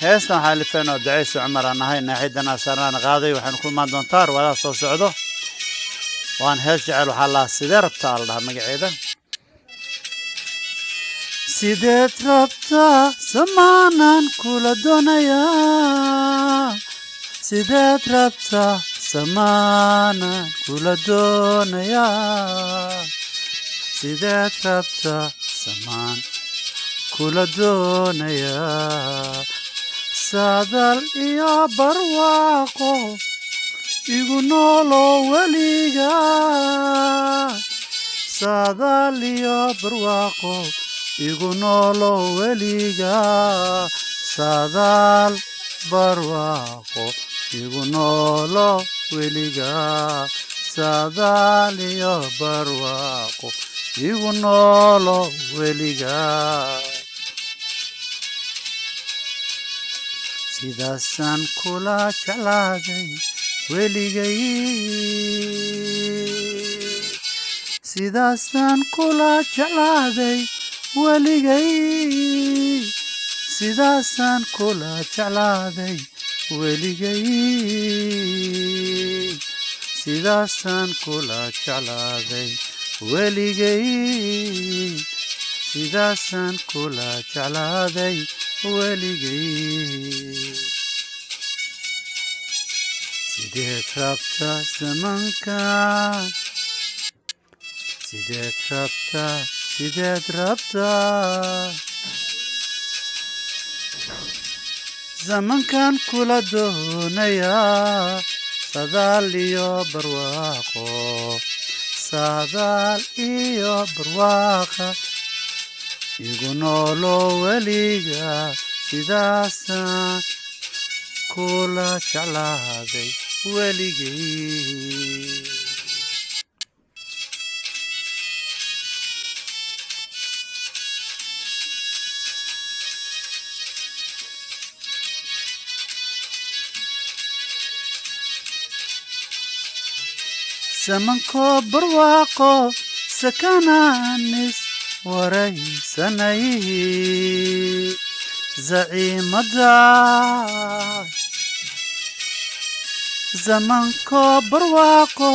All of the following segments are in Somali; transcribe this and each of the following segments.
heestan waxaa lifeenoo ducayso cumar aan ahay naaxidana saraan qaaday waxaan ku imaan doontaa wada soo socdo waan hees jecel waxaa la sidee rabtaa la dhahaa magaceeda sideed rabtaa samaanan kula doonayaa sideed rabtaa samaanan kula doonayaa sideed rabtaa samaan kula doonayaa saadal iyo barwaaqo igu noolo weliga saadal iyo barwaaqo igu noolo weliga saadal barwaaqo igu noolo weliga saadal iyo barwaaqo igu noolo weliga sidaasan kula jeclaaday weligay sidaasan kula jeclaaday weligay sidaasan kula jeclaaday weligay sidaasan kula jeclaaday weligay sidaasan kula jeclaaday weligay sideed rabtaa zamankan sideed rabtaa zamankan kula doonayaa sadaal iyo barwaaqo sadaal iyo barwaaqa igu noolo weliga sidaasan kula jeclaaday weligay zamanko barwaaqo sakanaanis waraysanay zaciimada zamanko barwaaqo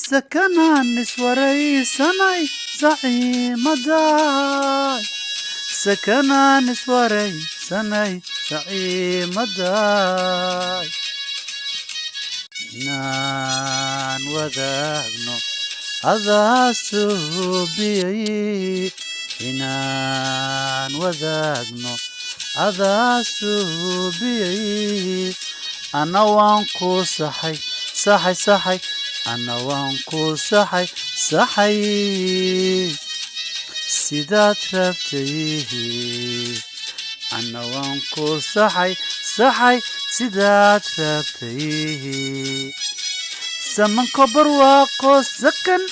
sakanaanis waraysanay zaciimada sakanaanis waraysanay zaciimada inaan wadaagno adaa suubiyay inaan wadaagno adaa suubiyay ana waan ku saxay ana waan ku saxay sidaad rabtay ana waan ku saxay sidaad rabtay zamanko barwaaqo sakan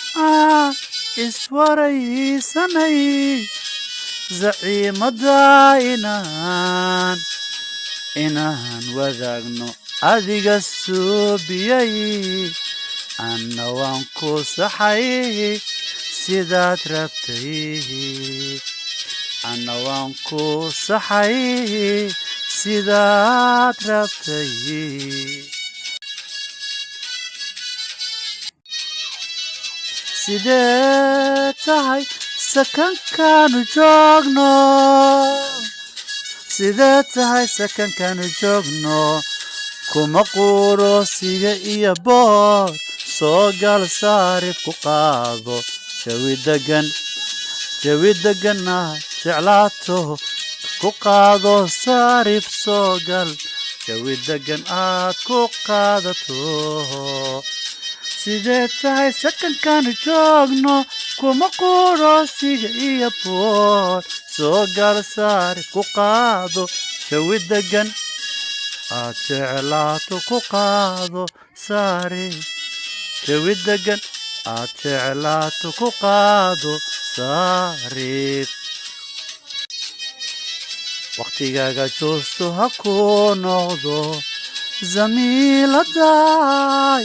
iswaraysanay zaciimada inaan wadaagno adiga suubiyay ana waan ku saxay sidaad rabtay ana waan ku saxay sidaad rabtay sidee tahay sakankaanu joogno sidee tahay sakankaanu joogno kuma quroosiga iyo boor soo gal saarif ku qaado jawi degana jeclaato ku qaado saarif soo gal jawi degan aad ku qaadato sidee tahay sakankaanu joogno kuma quroosiga iyo boor soo gal saarif ku qaado jawi degan aad jeclaato ku qaado saarif jawi degan aad jeclaato ku qaado saarif waqtigaaga joosto ha ku noqdo zamiiladay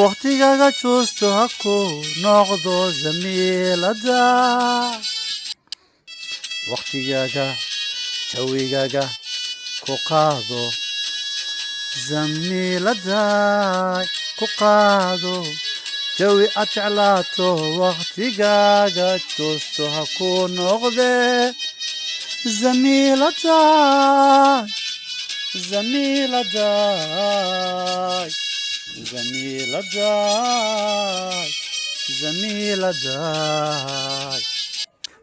waqtigaaga joosto ha ku noqdo zamiiladay waqtigaaga jawigaaga كوكادو زميلتاي كوكادو جوي أجعلاتو وقتي قاقا جوستو هكون نغذي زميلتاي زميلتاي زميلتاي زميلتاي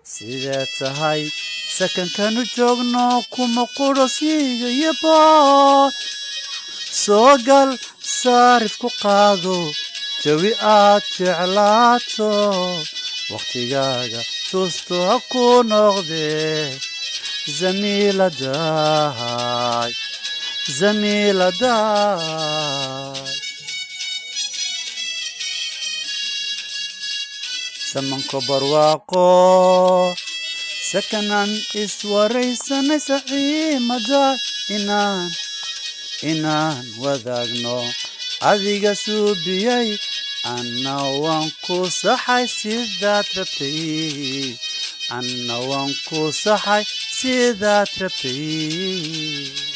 سيدتهاي سكن كانوا جوغنو كوما قرصي يبا سوغل صارف كوكادو جوي أجعلاتو وقتي قاقا جوستو هكون نغذي زميلتاي زميلتاي سمنكو برواقو سكنان اسوريسان سعيمدا inaan wadaagno adiga suubiyey anna waan ku saxay sidaad rabtay anna waan ku saxay sidaad rabtay